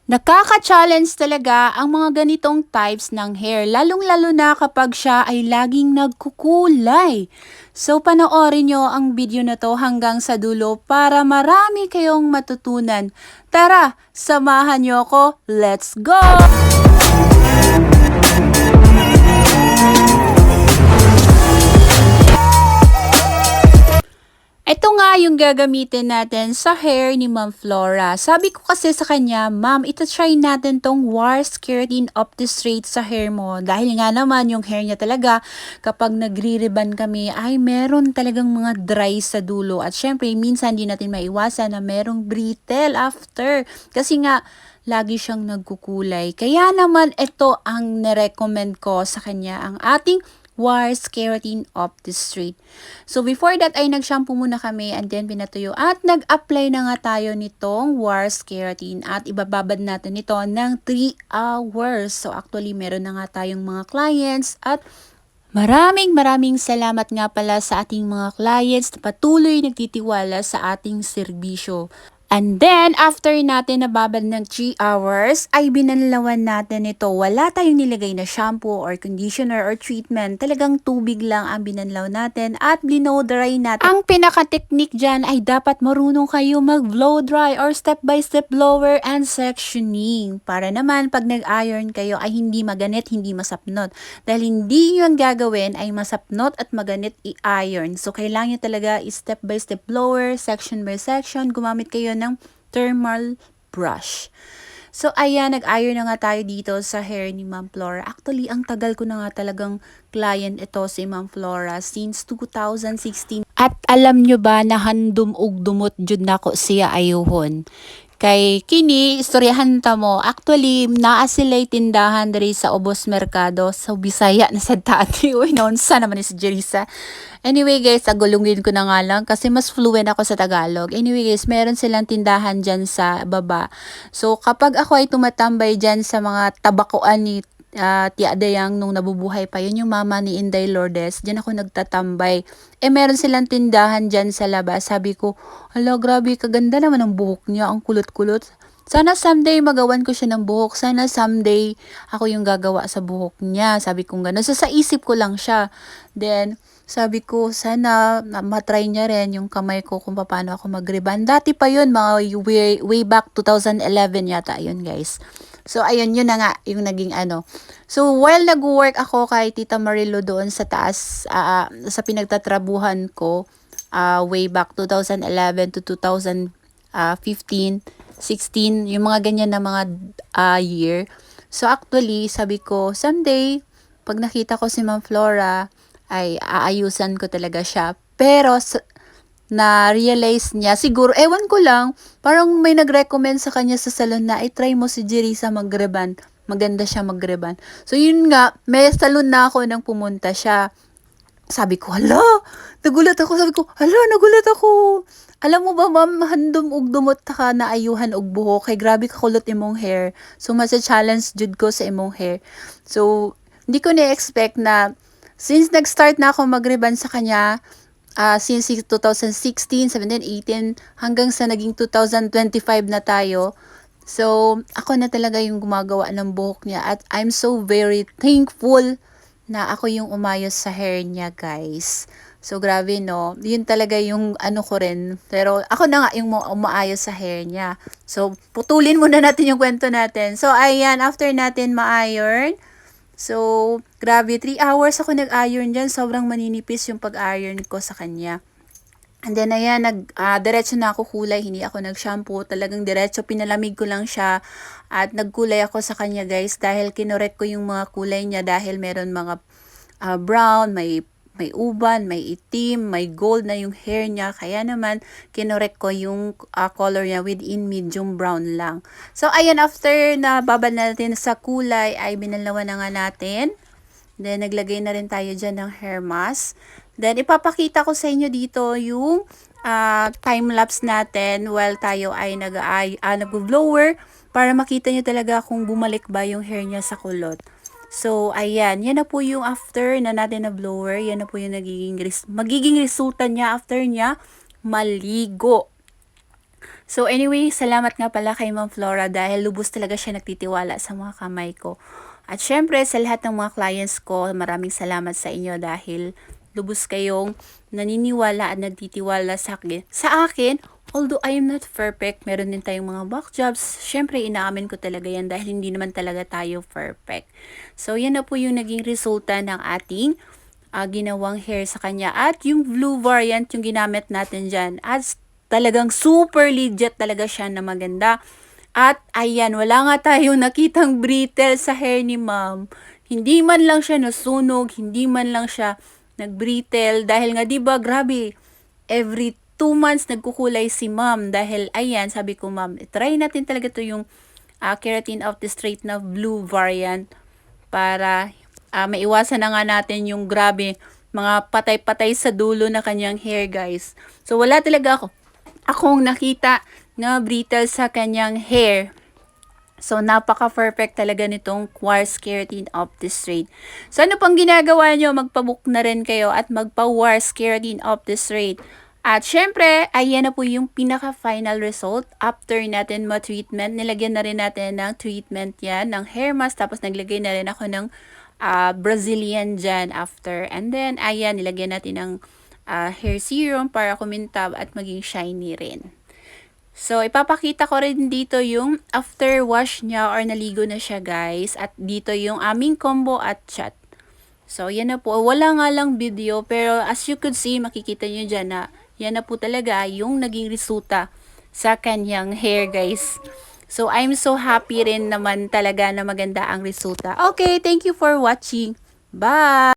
Nakaka-challenge talaga ang mga ganitong types ng hair, lalong-lalo na kapag siya ay laging nagkukulay. So, panoorin nyo ang video na to hanggang sa dulo para marami kayong matutunan. Tara, samahan nyo ako. Let's go! Ito nga yung gagamitin natin sa hair ni Ma'am Flora. Sabi ko kasi sa kanya, Ma'am, ito-try natin tong Wars Keratin Opti Straight sa hair mo. Dahil nga naman yung hair niya talaga, kapag nagre-ribbon kami, ay meron talagang mga dry sa dulo. At syempre, minsan di natin maiwasan na merong brittle after. Kasi nga, lagi siyang nagkukulay. Kaya naman, ito ang nirecommend ko sa kanya, ang ating Wars Keratin Opti Straight. So, before that ay nag-shampoo muna kami and then pinatuyo at nag-apply na nga tayo nitong Wars Keratin at ibababad natin ito ng 3 hours. So, actually, meron na nga tayong mga clients at maraming salamat nga pala sa ating mga clients na patuloy nagtitiwala sa ating serbisyo. And then, after natin nababad ng 3 hours, ay binanlawan natin ito. Wala tayong nilagay na shampoo or conditioner or treatment. Talagang tubig lang ang binanlaw natin at blow dry natin. Ang pinaka-technique dyan ay dapat marunong kayo mag-blow dry or step-by-step blower and sectioning. Para naman, pag nag-iron kayo ay hindi maganit, hindi masapnot. Dahil hindi yung gagawin ay masapnot at maganit i-iron. So, kailangan nyo talaga step-by-step blower, section by section. Gumamit kayo ng thermal brush. So, ayan, nag-iron na nga tayo dito sa hair ni Ma'am Flora. Actually, ang tagal ko na nga talagang client ito si Ma'am Flora since 2016. At alam nyo ba na handom og dumot jud nako siya ayuhon. Kay kini, istoryahan ta mo, actually, naa sila'y tindahan diri sa Obos Mercado, sa Bisaya na sa dati. Uy, noon sa naman ni si Jerisa. Anyway guys, agulungin ko na nga lang kasi mas fluent ako sa Tagalog. Anyway guys, meron silang tindahan dyan sa baba. So, kapag ako ay tumatambay dyan sa mga tabakuan ni Tia Dayang nung nabubuhay pa, yun yung mama ni Inday Lourdes, dyan ako nagtatambay. Meron silang tindahan dyan sa labas. Sabi ko, hala, grabe, kaganda naman ang buhok niya, ang kulot-kulot. Sana someday magawan ko siya ng buhok. Sana someday ako yung gagawa sa buhok niya. Sabi ko gano'n. So, sa isip ko lang siya. Then, sabi ko, sana matry niya rin yung kamay ko kung paano ako mag-ribbon. Dati pa yun, mga way back 2011 yata yun, guys. So, ayun, yun na nga, yung naging ano. So, while nag-work ako kay Tita Marilo doon sa taas, sa pinagtatrabuhan ko, way back 2011 to 2015, 16, yung mga ganyan na mga year. So, actually, sabi ko, someday, pag nakita ko si Ma'am Flora, ay aayusan ko talaga siya. Pero, na-realize niya, siguro, ewan ko lang, parang may nag-recommend sa kanya sa salon na, try mo si Jerisa mag-reban. Maganda siya mag-reban. So, yun nga, may salon na ako nang pumunta siya. Sabi ko, hala, nagulat ako. Sabi ko, hala, nagulat ako. Alam mo ba, ma'am, handom og dumot ka na ayuhan og buhok. Kay grabe ka kulot imong hair. So, mas-challenge jud ko sa imong hair. So, hindi ko na-expect na, since nag-start na ako mag-reban sa kanya, since 2016, 17, 18, hanggang sa naging 2025 na tayo. So, ako na talaga yung gumagawa ng buhok niya. At I'm so very thankful na ako yung umayos sa hair niya, guys. So, grabe, no? Yun talaga yung ano ko rin. Pero, ako na nga yung umaayos sa hair niya. So, putulin muna natin yung kwento natin. So, ayan, after natin ma-iron, so, grabe, 3 hours ako nag-iron dyan. Sobrang maninipis yung pag-iron ko sa kanya. And then, ayan, diretso na ako kulay. Hindi ako nag-shampoo. Talagang diretso, pinalamig ko lang siya. At nagkulay ako sa kanya, guys. Dahil kinorek ko yung mga kulay niya. Dahil meron mga brown, may uban, may itim, may gold na yung hair niya. Kaya naman, kinorek ko yung color niya within medium brown lang. So, ayan, after na babad natin sa kulay, ay binalawan na nga natin. Then, naglagay na rin tayo dyan ng hair mask. Then, ipapakita ko sa inyo dito yung time-lapse natin while tayo ay nag-blower para makita nyo talaga kung bumalik ba yung hair niya sa kulot. So, ayan. Yan na po yung after na natin na blower. Yan na po yung magiging resulta niya after niya maligo. So anyway, salamat nga pala kay Ma'am Flora dahil lubos talaga siya nagtitiwala sa mga kamay ko. At syempre sa lahat ng mga clients ko, maraming salamat sa inyo dahil lubos kayong naniniwala at nagtitiwala sa akin, although I am not perfect, meron din tayong mga back jobs. Syempre inaamin ko talaga yan dahil hindi naman talaga tayo perfect. So yan na po yung naging resulta ng ating ginawang hair sa kanya. At yung blue variant yung ginamit natin dyan. At talagang super legit talaga siya na maganda. At ayan, wala nga tayong nakitang brittle sa hair ni ma'am. Hindi man lang siya nasunog, hindi man lang siya nagbrittle. Dahil nga 'di ba grabe, every 2 months nagkukulay si ma'am. Dahil ayan, sabi ko ma'am, try natin talaga to yung keratin of the straight na blue variant para maiwasan na nga natin yung grabe mga patay-patay sa dulo na kanyang hair guys. So wala talaga akong nakita na brittle sa kanyang hair. So, napaka-perfect talaga nitong Quartz Keratin Opti Straight. So, ano pang ginagawa nyo? Magpabook na rin kayo at magpa-Quartz Keratin Opti Straight. At syempre, ayan na po yung pinaka-final result. After natin ma-treatment, nilagyan na rin natin ng treatment yan, ng hair mask. Tapos, naglagay na rin ako ng Brazilian dyan after. And then, ayan, nilagyan natin ng hair serum para kumintab at maging shiny rin. So, ipapakita ko rin dito yung after wash niya or naligo na siya guys. At dito yung aming combo at chat. So, yan na po. Wala nga lang video pero as you could see, makikita nyo dyan na yan na po talaga yung naging resulta sa kanyang hair guys. So, I'm so happy rin naman talaga na maganda ang resulta. Okay, thank you for watching. Bye!